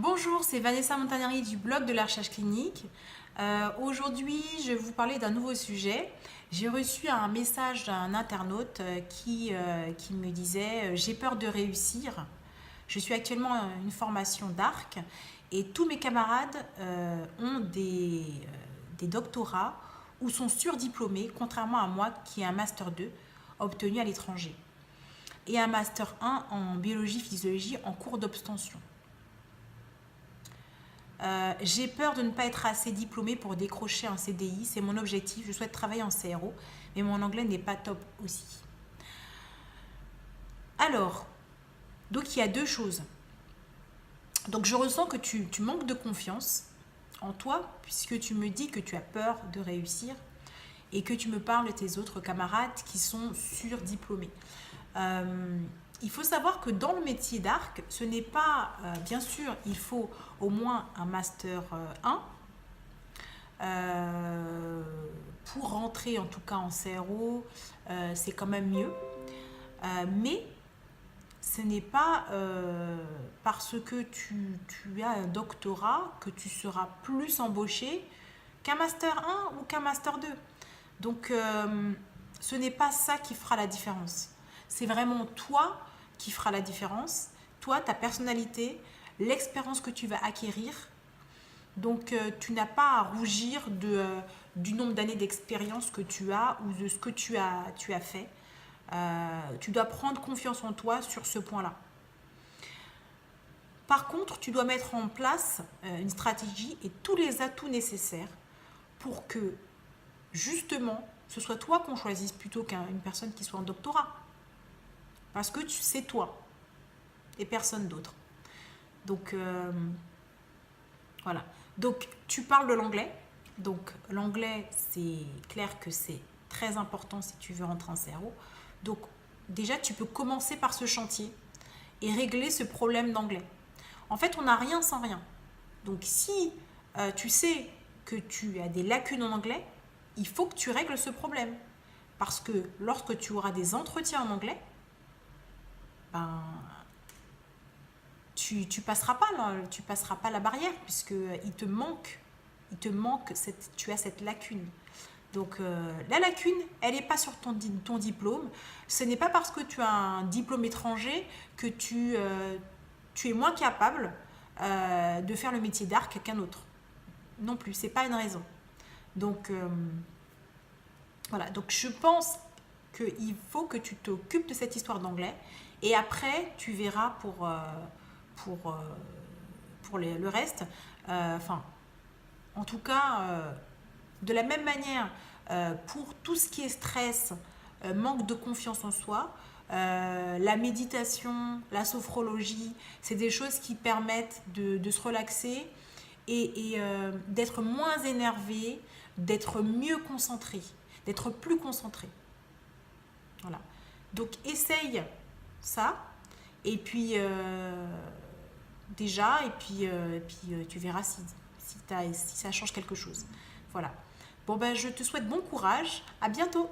Bonjour, c'est Vanessa Montanari du blog de la recherche clinique. Aujourd'hui, je vais vous parler d'un nouveau sujet. J'ai reçu un message d'un internaute qui me disait j'ai peur de réussir. Je suis actuellement à une formation d'arc et tous mes camarades ont des doctorats ou sont surdiplômés, contrairement à moi qui ai un Master 2 obtenu à l'étranger et un Master 1 en biologie-physiologie en cours d'obtention. J'ai peur de ne pas être assez diplômée pour décrocher un CDI, c'est mon objectif. Je souhaite travailler en CRO, mais mon anglais n'est pas top aussi. Alors, donc il y a deux choses. Donc je ressens que tu manques de confiance en toi, puisque tu me dis que tu as peur de réussir et que tu me parles de tes autres camarades qui sont surdiplômés. Il faut savoir que dans le métier d'arc, ce n'est pas, bien sûr, il faut au moins un master 1 pour rentrer en tout cas en CRO, c'est quand même mieux. Mais ce n'est pas parce que tu as un doctorat que tu seras plus embauché qu'un master 1 ou qu'un master 2. Donc, ce n'est pas ça qui fera la différence. C'est vraiment toi qui fera la différence. Toi, ta personnalité, l'expérience que tu vas acquérir. Donc, tu n'as pas à rougir du nombre d'années d'expérience que tu as ou de ce que tu as fait. Tu dois prendre confiance en toi sur ce point-là. Par contre, tu dois mettre en place une stratégie et tous les atouts nécessaires pour que, justement, ce soit toi qu'on choisisse plutôt qu'une personne qui soit en doctorat. Parce que c'est toi et personne d'autre. Donc, voilà. Donc, tu parles de l'anglais. Donc, l'anglais, c'est clair que c'est très important si tu veux rentrer en CRO. Donc, déjà, tu peux commencer par ce chantier et régler ce problème d'anglais. En fait, on n'a rien sans rien. Donc, si tu sais que tu as des lacunes en anglais, il faut que tu règles ce problème. Parce que lorsque tu auras des entretiens en anglais, ben, tu passeras pas la barrière puisque tu as cette lacune. Donc la lacune, elle n'est pas sur ton diplôme. Ce n'est pas parce que tu as un diplôme étranger que tu es moins capable de faire le métier d'arc qu'un autre. Non plus, c'est pas une raison. Donc voilà, donc je pense qu'il faut que tu t'occupes de cette histoire d'anglais et après tu verras pour le reste. En tout cas, de la même manière, pour tout ce qui est stress, manque de confiance en soi, la méditation, la sophrologie, c'est des choses qui permettent de se relaxer et d'être moins énervé, d'être mieux concentré, d'être plus concentré. Voilà. Donc, essaye ça. Et puis, tu verras si ça change quelque chose. Voilà. Bon, ben, je te souhaite bon courage. À bientôt.